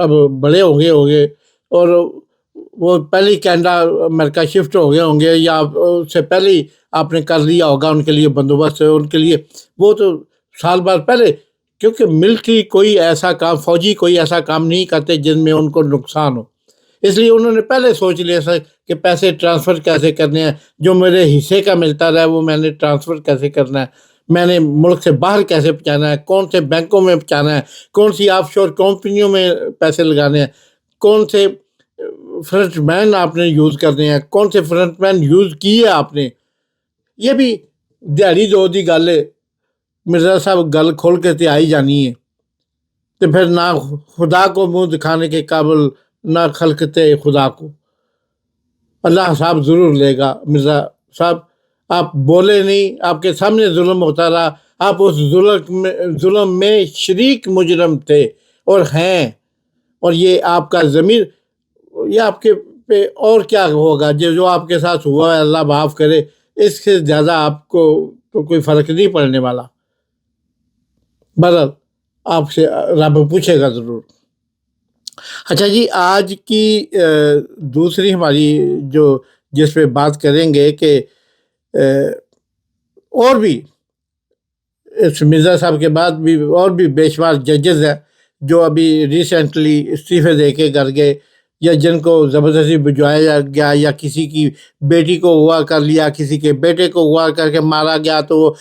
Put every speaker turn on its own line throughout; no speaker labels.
اب بڑے ہوں گے اور وہ پہلے ہی کینیڈا امریکہ شفٹ ہو گئے ہوں گے یا اس سے پہلے ہی آپ نے کر لیا ہوگا ان کے لیے بندوبست ان کے لیے، وہ تو سال بعد پہلے، کیونکہ ملٹری کوئی ایسا کام، فوجی کوئی ایسا کام نہیں کرتے جن میں ان کو نقصان ہو، اس لیے انہوں نے پہلے سوچ لیا سر کہ پیسے ٹرانسفر کیسے کرنے ہیں، جو میرے حصے کا ملتا رہا ہے وہ میں نے ٹرانسفر کیسے کرنا ہے، میں نے ملک سے باہر کیسے پہنچانا ہے، کون سے بینکوں میں پہنچانا ہے، کون سی آف شور کمپنیوں میں پیسے لگانے ہیں، کون سے فرنٹ مین آپ نے یوز کرنے ہیں، کون سے فرنٹ مین یوز کیے آپ نے، یہ بھی دیہڑی دو دی گل ہے، مرزا صاحب گل کھول کے تے آئی جانی ہے، تو پھر نہ خدا کو منہ دکھانے کے قابل نہ خلقتے خدا کو، اللہ صاحب ضرور لے گا۔ مرزا صاحب آپ بولے نہیں، آپ کے سامنے ظلم ہوتا رہا، آپ اس ظلم میں شریک مجرم تھے اور ہیں، اور یہ آپ کا ضمیر، یہ آپ کے پہ اور کیا ہوگا، جو آپ کے ساتھ ہوا ہے اللہ معاف کرے، اس سے زیادہ آپ کو تو کوئی فرق نہیں پڑنے والا، بہرحال آپ سے رب پوچھے گا ضرور۔ اچھا جی، آج کی دوسری ہماری جس پہ بات کریں گے کہ اور بھی اس مرزا صاحب کے بعد بھی اور بھی بے شمار ججز ہیں جو ابھی ریسنٹلی استعفے دے کے کر گئے، یا جن کو زبردستی بھجوایا گیا، یا کسی کی بیٹی کو ہوا کر لیا، کسی کے بیٹے کو ہوا کر کے مارا گیا، تو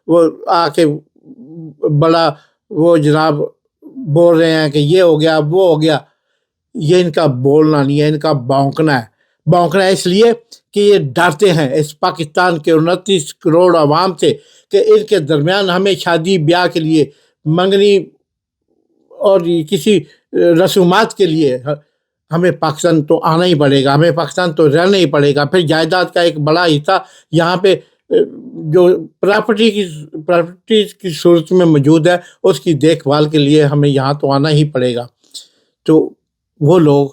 وہ آ کے بڑا وہ جناب بول رہے ہیں کہ یہ ہو گیا وہ ہو گیا۔ یہ ان کا بولنا نہیں ہے، ان کا بونکنا ہے اس لیے کہ یہ ڈرتے ہیں اس پاکستان کے 29 کروڑ عوام سے کہ ان کے درمیان ہمیں شادی بیاہ کے لیے، منگنی اور کسی رسومات کے لیے ہمیں پاکستان تو آنا ہی پڑے گا، ہمیں پاکستان تو رہنا ہی پڑے گا، پھر جائیداد کا ایک بڑا حصہ یہاں پہ جو پراپرٹیز کی صورت میں موجود ہے اس کی دیکھ بھال کے لیے ہمیں یہاں تو آنا ہی پڑے گا۔ تو وہ لوگ،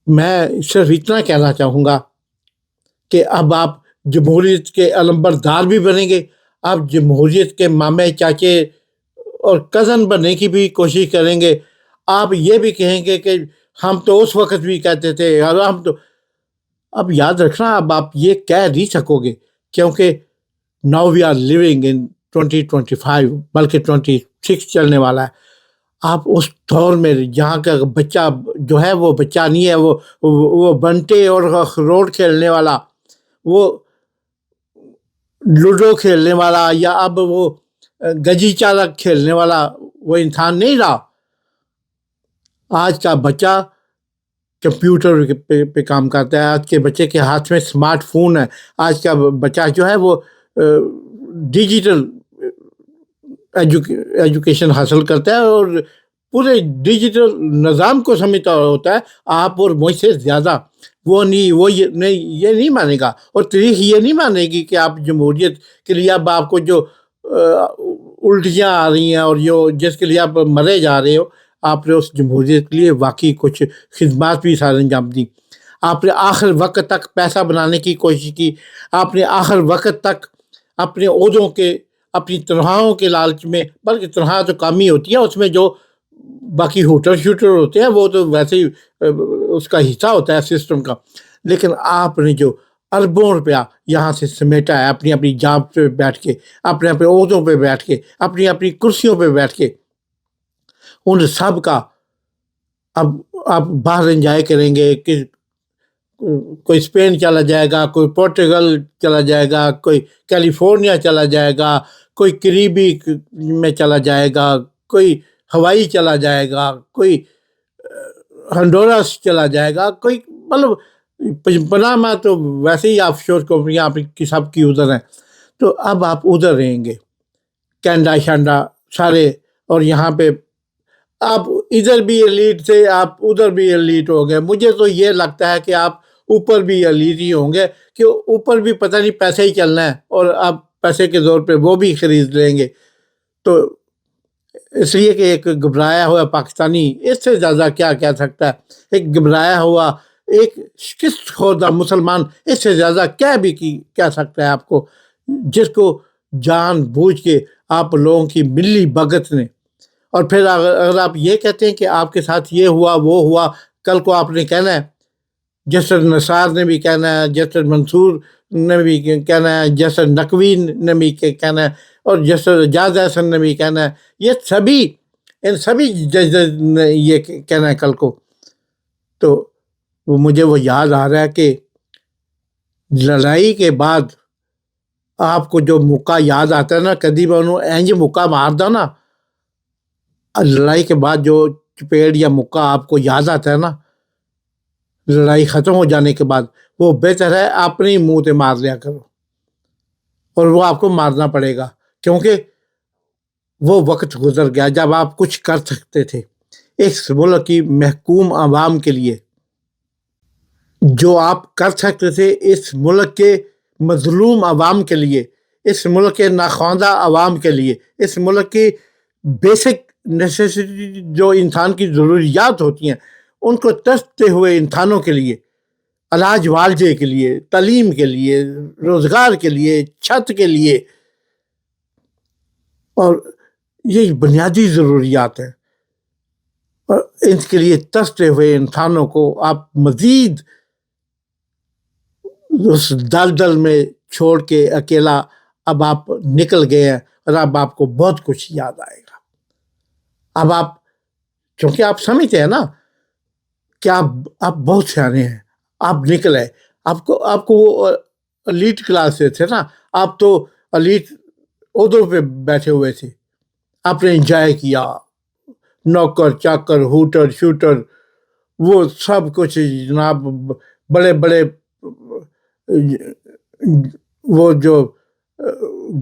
میں صرف اتنا کہنا چاہوں گا کہ اب آپ جمہوریت کے علمبردار بھی بنیں گے، آپ جمہوریت کے مامے چاچے اور کزن بننے کی بھی کوشش کریں گے، آپ یہ بھی کہیں گے کہ ہم تو اس وقت بھی کہتے تھے، اور ہم تو، اب یاد رکھنا اب آپ یہ کہہ نہیں سکو گے، کیونکہ now we are living in 2025 بلکہ 26 چلنے والا ہے۔ آپ اس دور میں جہاں کا بچہ جو ہے وہ بچہ نہیں ہے، وہ بنٹے اور اخروٹ کھیلنے والا، وہ لوڈو کھیلنے والا، یا اب وہ گجی چالک کھیلنے والا وہ انسان نہیں رہا۔ آج کا بچہ کمپیوٹر پہ کام کرتا ہے، آج کے بچے کے ہاتھ میں اسمارٹ فون ہے، آج کا بچہ جو ہے وہ ڈیجیٹل ایجوکیشن حاصل کرتا ہے اور پورے ڈیجیٹل نظام کو سمجھتا ہوتا ہے، آپ اور مجھ سے زیادہ۔ وہ یہ نہیں مانے گا، اور تاریخ یہ نہیں مانے گی کہ آپ جمہوریت کے لیے اب آپ کو جو الٹیاں آ رہی ہیں اور جس کے لیے آپ مرے جا رہے ہو، آپ نے اس جمہوریت کے لیے واقعی کچھ خدمات بھی سارے انجام دی۔ آپ نے آخر وقت تک پیسہ بنانے کی کوشش کی، آپ نے آخر وقت تک اپنے عہدوں کے، اپنی تنخواہوں کے لالچ میں، بلکہ تنخواہ تو کم ہی ہوتی ہے، اس میں جو باقی ہوٹل شوٹر ہوتے ہیں وہ تو ویسے ہی اس کا حصہ ہوتا ہے سسٹم کا، لیکن آپ نے جو اربوں روپیہ یہاں سے سمیٹا ہے اپنی جاب پہ بیٹھ کے، اپنے عہدوں پہ بیٹھ کے، اپنی کرسیوں پہ بیٹھ کے، ان سب کا اب آپ باہر انجوائے کریں گے کہ کوئی اسپین چلا جائے گا، کوئی پورٹگل چلا جائے گا، کوئی کیلیفورنیا چلا جائے گا، کوئی کریبی میں چلا جائے گا، کوئی ہوائی چلا جائے گا، کوئی ہنڈورس چلا جائے گا، کوئی مطلب پناما تو ویسے ہی آف شور کمپنیاں آپ کی سب کی ادھر ہیں، تو اب آپ ادھر رہیں گے، کینیڈا شانڈا سارے، اور یہاں پہ آپ ادھر بھی ایلیٹ تھے، آپ ادھر بھی ایلیٹ ہو گئے۔ مجھے تو یہ لگتا ہے کہ آپ اوپر بھی ایلیٹ ہی ہوں گے، کہ اوپر بھی پتہ نہیں پیسے ہی چلنا ہے، اور آپ پیسے کے زور پہ وہ بھی خرید لیں گے۔ تو اس لیے کہ ایک گھبرایا ہوا پاکستانی اس سے زیادہ کیا کہہ سکتا ہے، ایک گھبرایا ہوا، ایک شکست خوردہ مسلمان اس سے زیادہ کیا بھی کہہ سکتا ہے آپ کو، جس کو جان بوجھ کے آپ لوگوں کی ملی بھگت نے اور پھر اگر آپ یہ کہتے ہیں کہ آپ کے ساتھ یہ ہوا وہ ہوا، کل کو آپ نے کہنا ہے، جسٹر نثار نے بھی کہنا ہے، جسٹر منصور نے بھی کہنا ہے، جسٹر نقوی نے بھی کہنا ہے، اور جسٹر اعجاز احسن نے بھی کہنا ہے، یہ سبھی ان سبھی ججز نے یہ کہنا ہے کل کو. تو مجھے وہ یاد آ رہا ہے کہ لڑائی کے بعد آپ کو جو موقع یاد آتا ہے نا، کدی میں انہوں اینج موقع مار دا نا، لڑائی کے بعد جو چپیڑ یا موقع آپ کو یاد آتا ہے نا لڑائی ختم ہو جانے کے بعد، وہ بہتر ہے اپنے منہ تے مار لیا کرو، اور وہ آپ کو مارنا پڑے گا، کیونکہ وہ وقت گزر گیا جب آپ کچھ کر سکتے تھے اس ملک کی محکوم عوام کے لیے، جو آپ کر سکتے تھے اس ملک کے مظلوم عوام کے لیے، اس ملک کے ناخواندہ عوام کے لیے، اس ملک کی بیسک نیسیسٹی جو انسان کی ضروریات ہوتی ہیں ان کو ترستے ہوئے انسانوں کے لیے، علاج معالجے کے لیے، تعلیم کے لیے، روزگار کے لیے، چھت کے لیے، اور یہ بنیادی ضروریات ہیں، اور ان کے لیے ترستے ہوئے انسانوں کو آپ مزید اس دلدل میں چھوڑ کے اکیلا اب آپ نکل گئے ہیں، اور اب آپ کو بہت کچھ یاد آئے گا. اب آپ چونکہ آپ سمجھتے ہیں نا کہ آپ بہت سیانے ہیں، آپ نکلے، آپ کو وہ الیٹ کلاس سے تھے نا، آپ تو الیٹ عہدوں پہ بیٹھے ہوئے تھے، آپ نے انجوائے کیا، نوکر چاکر ہوٹر شوٹر وہ سب کچھ جناب، بڑے بڑے وہ جو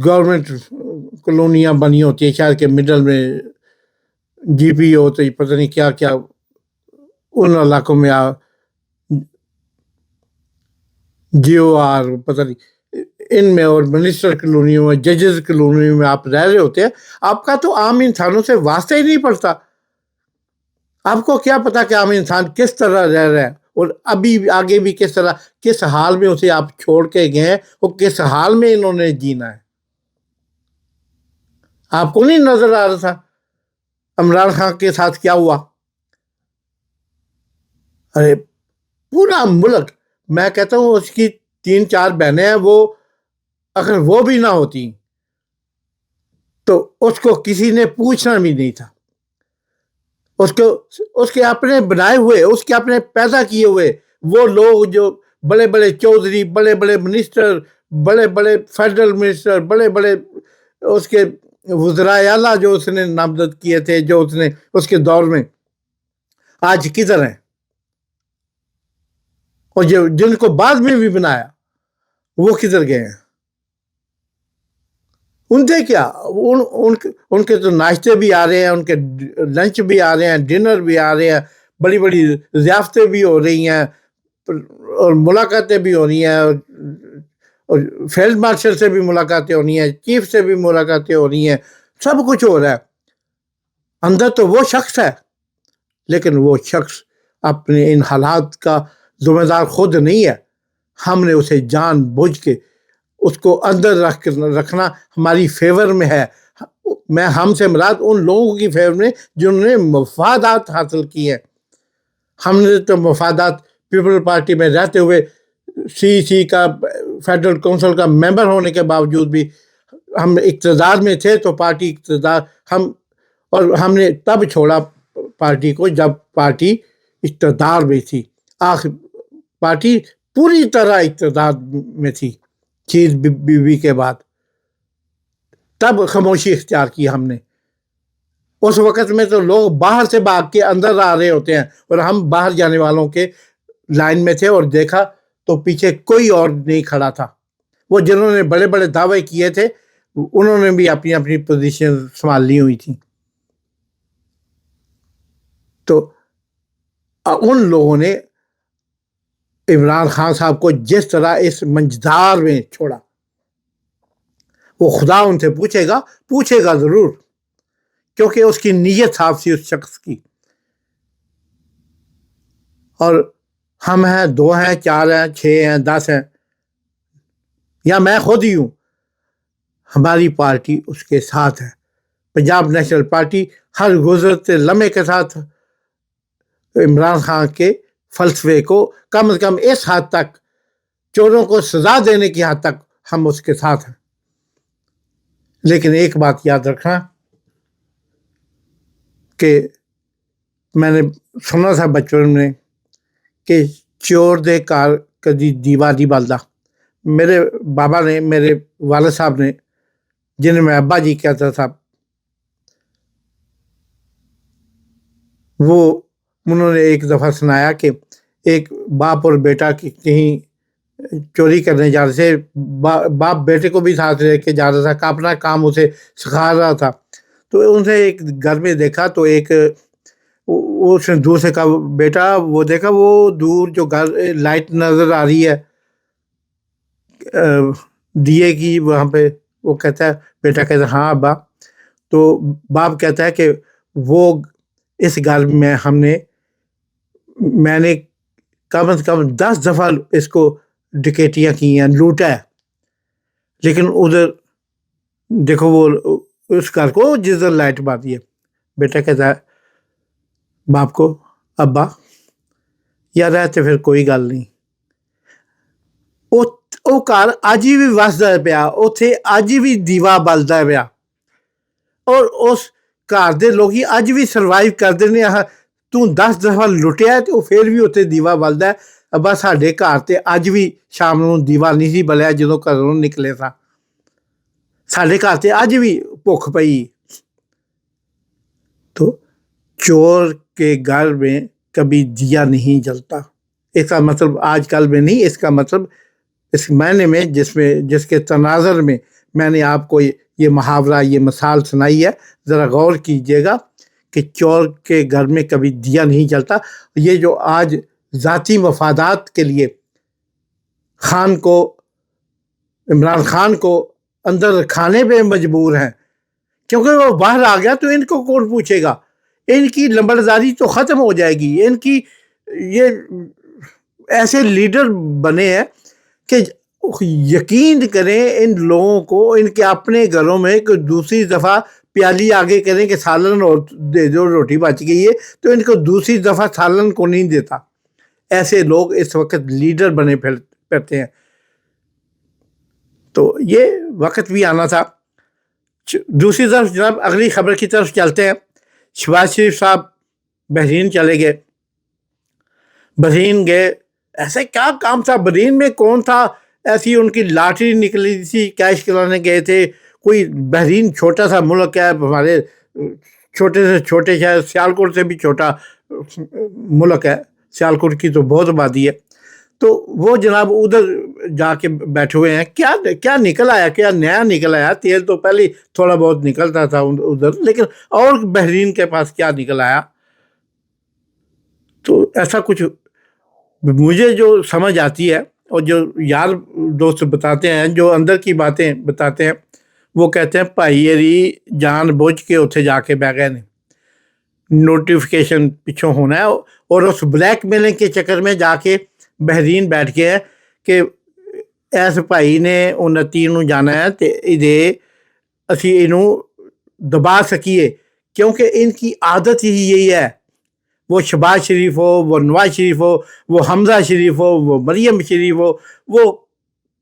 گورنمنٹ کالونیاں بنی ہوتی ہیں شہر کے مڈل میں، جی پی ہوتے پتہ نہیں کیا کیا ان علاقوں میں، جی او آر پتہ نہیں ان میں، اور منسٹر کالونیوں میں، ججز کالونیوں میں آپ رہ رہے ہوتے ہیں، آپ کا تو عام انسانوں سے واسطہ ہی نہیں پڑتا، آپ کو کیا پتا کہ عام انسان کس طرح رہ رہا ہے، اور ابھی آگے بھی کس طرح، کس حال میں اسے آپ چھوڑ کے گئے ہیں، اور کس حال میں انہوں نے جینا ہے. آپ کو نہیں نظر آ رہا تھا عمران خان کے ساتھ کیا ہوا؟ ارے پورا ملک، میں کہتا ہوں اس کی 3-4 بہنیں ہیں، وہ اگر وہ بھی نہ ہوتی تو اس کو کسی نے پوچھنا بھی نہیں تھا، اس کے اپنے بنائے ہوئے، اس کے اپنے پیدا کیے ہوئے وہ لوگ جو بڑے بڑے چودھری، بڑے بڑے منسٹر، بڑے بڑے فیڈرل منسٹر، بڑے بڑے اس کے وزرائے اعلیٰ جو اس نے نامزد کیے تھے، جو اس نے اس کے دور میں، آج کدھر ہیں؟ اور جن کو بعد میں بھی بنایا وہ کدھر گئے ہیں؟ ان سے کیا، ان کے تو ناشتے بھی آ رہے ہیں، ان کے لنچ بھی آ رہے ہیں، ڈنر بھی آ رہے ہیں، بڑی بڑی ضیافتیں بھی ہو رہی ہیں، اور ملاقاتیں بھی ہو رہی ہیں، اور فیلڈ مارشل سے بھی ملاقاتیں ہو رہی ہیں، چیف سے بھی ملاقاتیں ہو رہی ہیں، سب کچھ ہو رہا ہے. اندر تو وہ شخص ہے، لیکن وہ شخص اپنے ان حالات کا ذمہ دار خود نہیں ہے، ہم نے اسے جان بوجھ کے اس کو اندر رکھنا ہماری فیور میں ہے. میں ہم سے مراد ان لوگوں کی فیور میں جنہوں نے مفادات حاصل کی ہیں. ہم نے تو مفادات پیپل پارٹی میں رہتے ہوئے، سی کا فیڈرل کونسل کا ممبر ہونے کے باوجود بھی ہم اقتدار میں تھے، تو پارٹی اقتدار ہم نے تب چھوڑا پارٹی کو جب پارٹی اقتدار میں تھی، آخر پارٹی پوری طرح اقتدار میں تھی چیز بی کے بعد، تب خاموشی اختیار کی ہم نے. اس وقت میں تو لوگ باہر سے بھاگ کے اندر آ رہے ہوتے ہیں، اور ہم باہر جانے والوں کے لائن میں تھے، اور دیکھا تو پیچھے کوئی اور نہیں کھڑا تھا. وہ جنہوں نے بڑے بڑے دعوے کیے تھے انہوں نے بھی اپنی اپنی پوزیشن سنبھال لی ہوئی تھی. تو ان لوگوں نے عمران خان صاحب کو جس طرح اس منجدار میں چھوڑا، وہ خدا ان سے پوچھے گا ضرور، کیونکہ اس کی نیت صاف تھی اس شخص کی. اور ہم ہیں، 2 ہیں، 4 ہیں، 6 ہیں، 10 ہیں، یا میں خود ہی ہوں، ہماری پارٹی اس کے ساتھ ہے. پنجاب نیشنل پارٹی ہر گزرتے لمحے کے ساتھ عمران خان کے فلسفے کو کم از کم اس حد تک چوروں کو سزا دینے کی حد تک ہم اس کے ساتھ ہیں. لیکن ایک بات یاد رکھنا کہ میں نے سنا تھا بچپن میں کہ چور دے کار کدی دیوا نہیں بلدا. میرے بابا نے، میرے والد صاحب نے، جنہیں میں ابا جی کہتا تھا، وہ انہوں نے ایک دفعہ سنایا کہ ایک باپ اور بیٹا کہیں چوری کرنے جا رہے تھے. باپ بیٹے کو بھی ساتھ لے کے جا رہا تھا کہ اپنا کام اسے سکھا رہا تھا. تو ان سے ایک گھر میں دیکھا تو ایک اس نے دور سے کہا، بیٹا وہ دیکھا وہ دور جو گھر لائٹ نظر آ رہی ہے دیے کی وہاں پہ. وہ کہتا ہے، بیٹا کہتا ہے ہاں ابا. تو باپ کہتا ہے کہ وہ اس گھر میں میں نے کم از کم 10 دفعہ اس کو ڈکیتیاں کی ہیں، لوٹا ہے، لیکن ادھر دیکھو وہ اس گھر کو جدھر لائٹ مارتی ہے. بیٹا کہتا ہے باپ کو، ابا یاد رہتے پھر کوئی گل نہیں، وہ گھر اج بھی وسدا پیا، اتنے اج بھی دیوا بلدا پیا، اور اس گھر دے لوگ اج بھی سروائیو کرتے ہیں. تو 10 دفعہ لٹیا ہے تو پھر بھی اتنے دیوا بلدا ہے. ابا ساڈے گھر تے اج بھی شام نوں دیوا نہیں سی بلیا جدوں گھروں نکلے تھا. ساڈے گھر تے اج بھی بھوک پئی. تو چور کے گھر میں کبھی دیا نہیں جلتا. اس کا مطلب آج کل میں نہیں، اس کا مطلب اس معنی میں جس کے تناظر میں میں نے آپ کو یہ محاورہ، یہ مثال سنائی ہے، ذرا غور کیجئے گا کہ چور کے گھر میں کبھی دیا نہیں جلتا. یہ جو آج ذاتی مفادات کے لیے عمران خان کو اندر کھانے پہ مجبور ہیں، کیونکہ وہ باہر آ گیا تو ان کو کون پوچھے گا. ان کی لمبرداری تو ختم ہو جائے گی. ان کی یہ ایسے لیڈر بنے ہیں کہ یقین کریں ان لوگوں کو، ان کے اپنے گھروں میں کہ دوسری دفعہ پیالی آگے کریں کہ سالن اور دے دو، روٹی بچ گئی ہے، تو ان کو دوسری دفعہ سالن کو نہیں دیتا. ایسے لوگ اس وقت لیڈر بنے پھرتے ہیں. تو یہ وقت بھی آنا تھا. دوسری طرف جناب اگلی خبر کی طرف چلتے ہیں. شہباز شریف صاحب بحرین چلے گئے. بحرین گئے، ایسے کیا کام تھا بحرین میں؟ کون تھا؟ ایسی ان کی لاٹری نکلی تھی، کیش کرانے گئے تھے. کوئی بحرین چھوٹا سا ملک ہے، ہمارے چھوٹے سے چھوٹے شہر سیالکوٹ سے بھی چھوٹا ملک ہے. سیالکوٹ کی تو بہت آبادی ہے. تو وہ جناب ادھر جا کے بیٹھے ہوئے ہیں. کیا نکل آیا؟ کیا نیا نکل آیا؟ تیل تو پہلے تھوڑا بہت نکلتا تھا ادھر، لیکن اور بحرین کے پاس کیا نکل آیا؟ تو ایسا کچھ مجھے جو سمجھ آتی ہے اور جو یار دوست بتاتے ہیں، جو اندر کی باتیں بتاتے ہیں، وہ کہتے ہیں بھائی یری جان بوجھ کے اتنے جا کے بہ گئے نے، نوٹیفیکیشن پچھوں ہونا ہے، اور اس بلیک میلنگ کے چکر میں جا کے بحرین بیٹھ کے ہیں کہ ایس بھائی نے 29 نوں جانا ہے تو یہ اسی انہوں دبا سکیے، کیونکہ ان کی عادت ہی یہی ہے. وہ شہباز شریف ہو، وہ نواز شریف ہو، وہ حمزہ شریف ہو، وہ مریم شریف ہو، وہ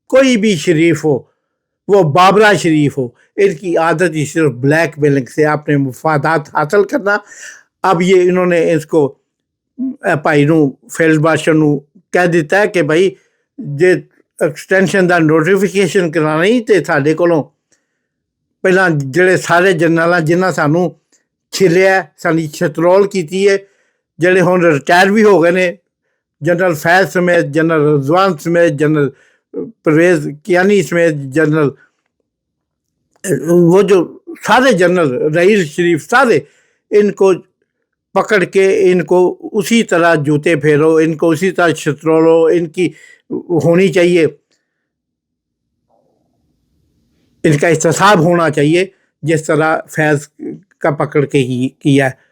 کوئی بھی شریف ہو، وہ بابرہ شریف ہو، ان کی عادت ہی صرف بلیک میلنگ سے اپنے مفادات حاصل کرنا. اب یہ انہوں نے اس کو بھائی نو فیلڈ مارشل نو کہہ دیتا ہے کہ بھائی جے ایکسٹینشن دا نوٹیفیکیشن کرانی تے ساڈے کولوں پہلاں جڑے سارے جنرل جنہاں سانوں چھلیا، سانی چھترول کیتی ہے، جڑے ہن ریٹائر بھی ہو گئے نے، جنرل فیض سمیت، جنرل رضوان سمیت، جنرل پرویز کیانی سمیت، جنرل وہ جو سارے جنرل رئیس شریف، سارے ان کو پکڑ کے ان کو اسی طرح جوتے پھیرو، ان کو اسی طرح چھترولو. ان کی ہونی چاہیے، ان کا احتساب ہونا چاہیے جس طرح فیض کا پکڑ کے ہی کیا ہے.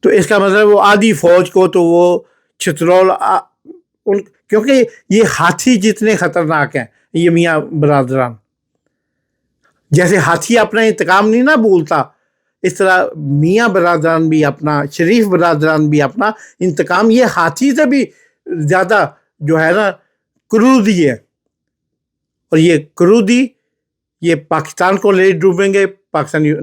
تو اس کا مطلب وہ آدھی فوج کو تو وہ چھترول، کیونکہ یہ ہاتھی جتنے خطرناک ہیں یہ میاں برادران. جیسے ہاتھی اپنا انتقام نہیں نہ بھولتا، اس طرح میاں برادران بھی اپنا، شریف برادران بھی اپنا انتقام، یہ ہاتھی سے بھی زیادہ جو ہے نا کرودی ہے، اور یہ کرودی یہ پاکستان کو لے ڈوبیں گے، پاکستانی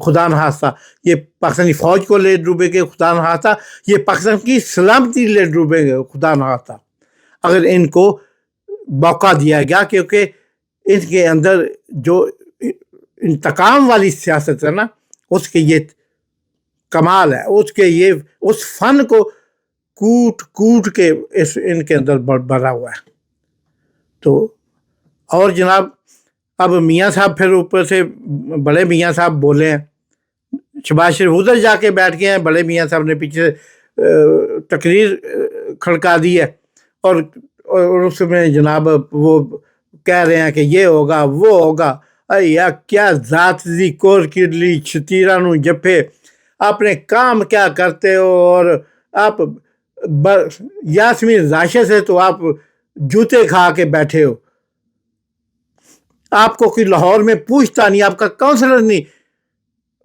خدا نخواستہ یہ پاکستانی فوج کو لے ڈوبیں گے خدا نخواستہ، یہ پاکستان کی سلامتی لے ڈوبیں گے خدا نخواستہ، اگر ان کو موقع دیا گیا، کیونکہ ان کے اندر جو انتقام والی سیاست ہے نا، اس کے یہ کمال ہے، اس کے یہ اس فن کو کوٹ کوٹ کے ان کے اندر بھرا ہوا ہے۔ تو اور جناب اب میاں صاحب پھر اوپر سے بڑے میاں صاحب بولے ہیں، شہباز شریف ادھر جا کے بیٹھ گئے ہیں، بڑے میاں صاحب نے پیچھے تقریر کھڑکا دی ہے، اور اس میں جناب وہ کہہ رہے ہیں کہ یہ ہوگا وہ ہوگا، یا کیا ذات دی کور کڈلی چھتیرا نو جپے، اپنے کام کیا کرتے ہو، اور آپ یاسمین راشد سے تو آپ جوتے کھا کے بیٹھے ہو، آپ کو کوئی لاہور میں پوچھتا نہیں، آپ کا کونسلر نہیں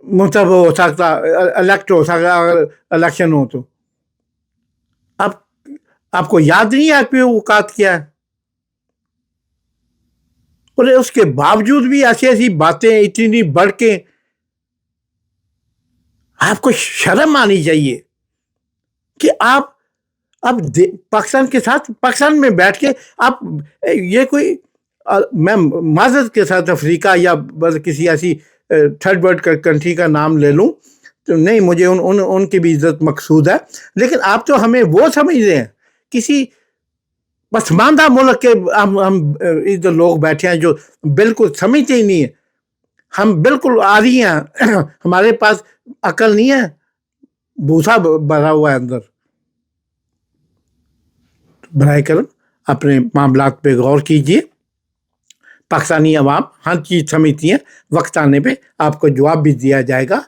منتخب ہو سکتا، الیکٹ ہو سکتا اگر الیکشن ہو تو، آپ کو یاد نہیں ہے آپ پہ اوقات کیا ہے؟ اور اس کے باوجود بھی ایسی باتیں اتنی بڑھ کے، آپ کو شرم آنی چاہیے کہ آپ اب پاکستان کے ساتھ، پاکستان میں بیٹھ کے آپ یہ کوئی، میں معذرت کے ساتھ افریقہ یا کسی ایسی تھرڈ ورلڈ کنٹری کا نام لے لوں تو نہیں، مجھے ان کی بھی عزت مقصود ہے، لیکن آپ تو ہمیں وہ سمجھ رہے ہیں کسی پسماندہ ملک کے، ہم ادھر لوگ بیٹھے ہیں جو بالکل سمجھتے ہی نہیں ہیں، ہم بالکل عاری ہیں، ہمارے پاس عقل نہیں ہے، بھوسا بھرا ہوا ہے اندر۔ براہ کرم اپنے معاملات پہ غور کیجیے، پاکستانی عوام ہر چیز سمجھتی ہیں، وقت آنے پہ آپ کو جواب بھی دیا جائے گا۔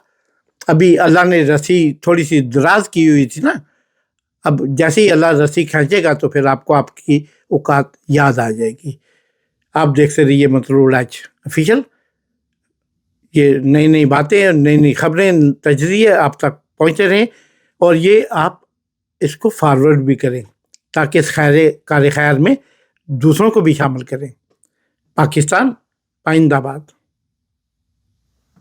ابھی اللہ نے رسی تھوڑی سی دراز کی ہوئی تھی نا، اب جیسے ہی اللہ رسی کھینچے گا تو پھر آپ کو آپ کی اوقات یاد آ جائے گی۔ آپ دیکھتے رہیے مسرور ایچ آفیشیل، یہ نئی نئی باتیں، نئی نئی خبریں، تجزیے آپ تک پہنچتے رہیں، اور یہ آپ اس کو فارورڈ بھی کریں تاکہ اس کار خیر میں دوسروں کو بھی شامل کریں۔ پاکستان پائندہ باد۔